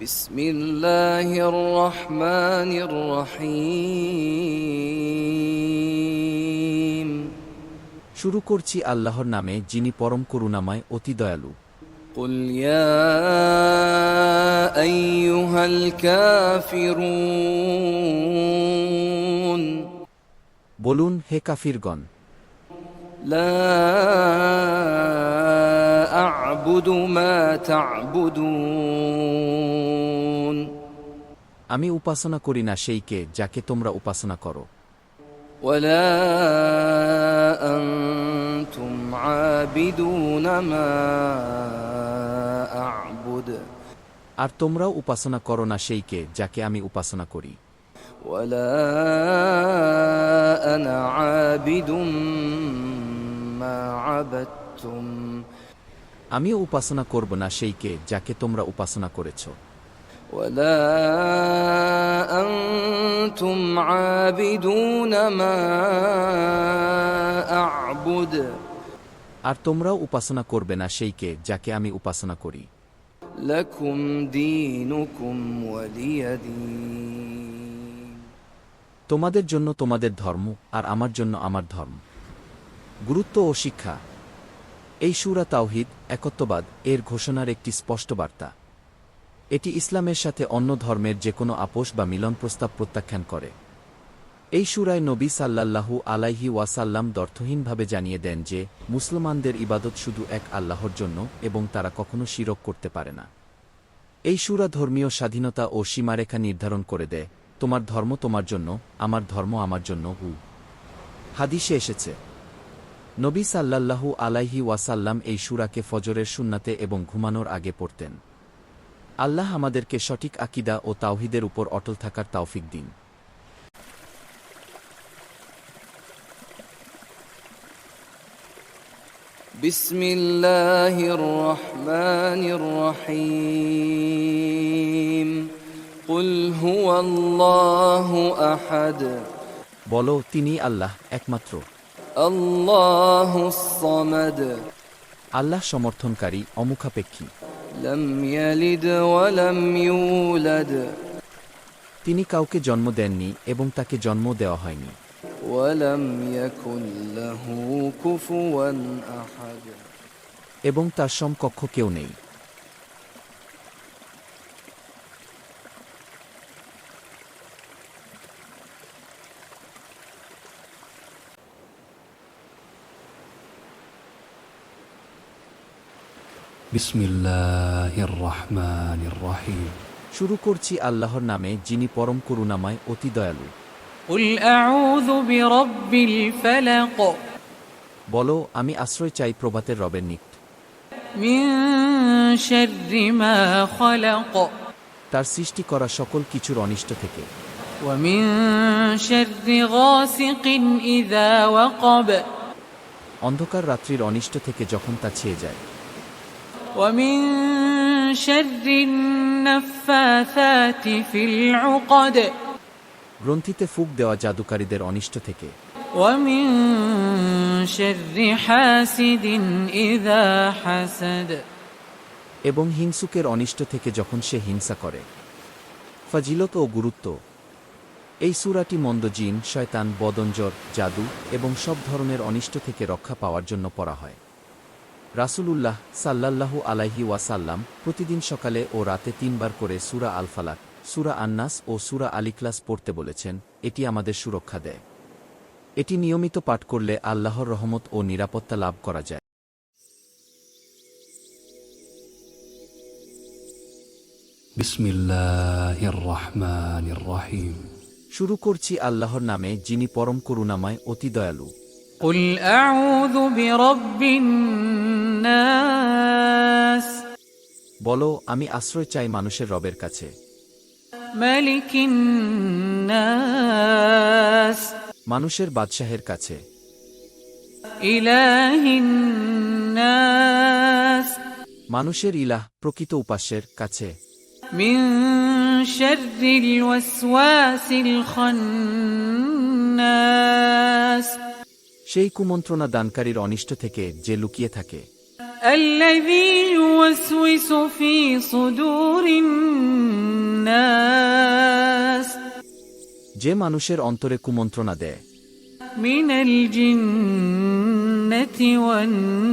بسم الله الرحمن الرحيم শুরু করছি আল্লাহর নামে যিনি পরম করুণাময় অতি দয়ালু। قل يا أيها الكافرون বলুন, হে কাফিরগণ, لا أعبد ما تعبدون আমি উপাসনা করি না সেইকে যাকে তোমরা উপাসনা করো, ولا أنتم عابدون ما أعبد আর তোমরাও উপাসনা করো না সেইকে যাকে আমি উপাসনা করি, ولا أنا عابد ما عبدتم আমিও উপাসনা করব না সেইকে যাকে তোমরা উপাসনা করেছ, ولا أنتم عابدون ما أعبد আর তোমরাও উপাসনা করবে না সেইকে যাকে আমি উপাসনা করি। لكم دينكم ولي دين তোমাদের জন্য তোমাদের ধর্ম আর আমার জন্য আমার ধর্ম। গুরুত্ব ও শিক্ষা। এই সূরা তাওহীদ, একত্ববাদ এর ঘোষণার একটি স্পষ্ট বার্তা। এটি ইসলামের সাথে অন্য ধর্মের যে কোনো আপোষ বা মিলন প্রস্তাব প্রত্যাখ্যান করে। এই সূরায় নবী সাল্লাল্লাহু আলাইহি ওয়াসাল্লাম দ্ব্যর্থহীনভাবে জানিয়ে দেন যে মুসলমানদের ইবাদত শুধু এক আল্লাহর জন্য এবং তারা কখনো শিরক করতে পারে না। এই সূরা ধর্মীয় স্বাধীনতা ও সীমারেখা নির্ধারণ করে দেয়, তোমার ধর্ম তোমার জন্য, আমার ধর্ম আমার জন্য। হাদিসে এসেছে, নবী সাল্লাল্লাহু আলাইহি ওয়াসাল্লাম এই সূরাকে ফজরের সুন্নাতে এবং ঘুমানোর আগে পড়তেন। আল্লাহ আমাদেরকে সঠিক আকীদা ও তাওহীদের উপর অটল থাকার তৌফিক দিন। بسم الله الرحمن الرحيم قل هو الله أحد বলো, তিনি আল্লাহ একমাত্র। الله الصمد আল্লাহ সমর্থনকারী, অমুখাপেক্ষী। لم يلد ولم يولد তিনি কাউকে জন্ম দেননি এবং তাকে জন্ম দেওয়া হয়নি। ولم يكن له كفوا أحد এবং তার সমকক্ষ কেউ নেই। বিসমিল্লাহির রহমানির রহিম। শুরু করছি আল্লাহর নামে যিনি পরম করুণাময় অতি দয়ালু। قل أعوذ برب الفلق বলো, আমি আশ্রয় চাই প্রভাতের রবের নিকট, من شر ما خلق তার সৃষ্টি করা সকল কিছুর অনিষ্ট থেকে, ومن شر غاسق إذا وقب অন্ধকার রাত্রির অনিষ্ট থেকে যখন তা ছেয়ে যায়, ومن شر النفاثات في العقد গ্রন্থিতে ফুঁক দেওয়া জাদুকারীদের অনিষ্ট থেকে, ومن شر حاسد إذا حسد এবং হিংসুকের অনিষ্ট থেকে যখন সে হিংসা করে। ফজিলত ও গুরুত্ব। এই সূরাটি মন্দ জিন, শয়তান, বদনজর, জাদু এবং সব ধরনের অনিষ্ট থেকে রক্ষা পাওয়ার জন্য পড়া হয়। রাসূলুল্লাহ সাল্লাল্লাহু আলাইহি ওয়াসাল্লাম প্রতিদিন সকালে ও রাতে 3 বার করে সূরা আল ফালাক, সূরা আন-নাস ও সূরা আল ইখলাস পড়তে বলেছেন। এটি আমাদের সুরক্ষা দেয়। এটি নিয়মিত পাঠ করলে আল্লাহর রহমত ও নিরাপত্তা লাভ করা যায়। বিসমিল্লাহির রহমানির রহিম। শুরু করছি আল্লাহর নামে যিনি পরম করুণাময় অতি দয়ালু। قل أعوذ برب الناس বলো, আমি আশ্রয় চাই মানুষের রবের কাছে, ملك الناس মানুষের বাদশাহের কাছে, إله الناس মানুষের ইলাহ প্রকৃত উপাস্যের কাছে, من شر الوسواس الخناس সেই কুমন্ত্রণা দানকারীর অনিষ্ট থেকে যে লুকিয়ে থাকে, الذي يوسوس في صدور الناس যে মানুষের অন্তরে কুমন্ত্রণা দেয় من الجنة والناس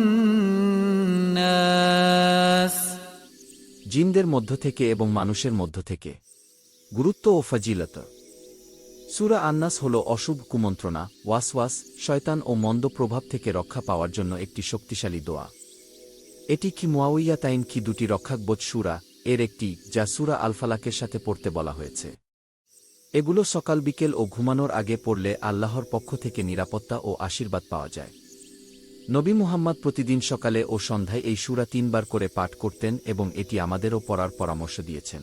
জিনদের মধ্য থেকে এবং মানুষের মধ্য থেকে। গুরুত্ব ও ফজিলত। সূরা আন-নাস হল অশুভ কুমন্ত্রণা, ওয়াসওয়াস, শয়তান ও মন্দ প্রভাব থেকে রক্ষা পাওয়ার জন্য একটি শক্তিশালী দোয়া। এটি কি মুআউইয়াতাইন কি দুটি রক্ষাকবোধ সূরা এর একটি, যা সূরা আল ফালাকের সাথে পড়তে বলা হয়েছে। এগুলো সকাল বিকেল ও ঘুমানোর আগে পড়লে আল্লাহর পক্ষ থেকে নিরাপত্তা ও আশীর্বাদ পাওয়া যায়। নবী মুহাম্মদ প্রতিদিন সকালে ও সন্ধ্যায় এই সূরা 3 বার করে পাঠ করতেন এবং এটি আমাদেরও পড়ার পরামর্শ দিয়েছেন।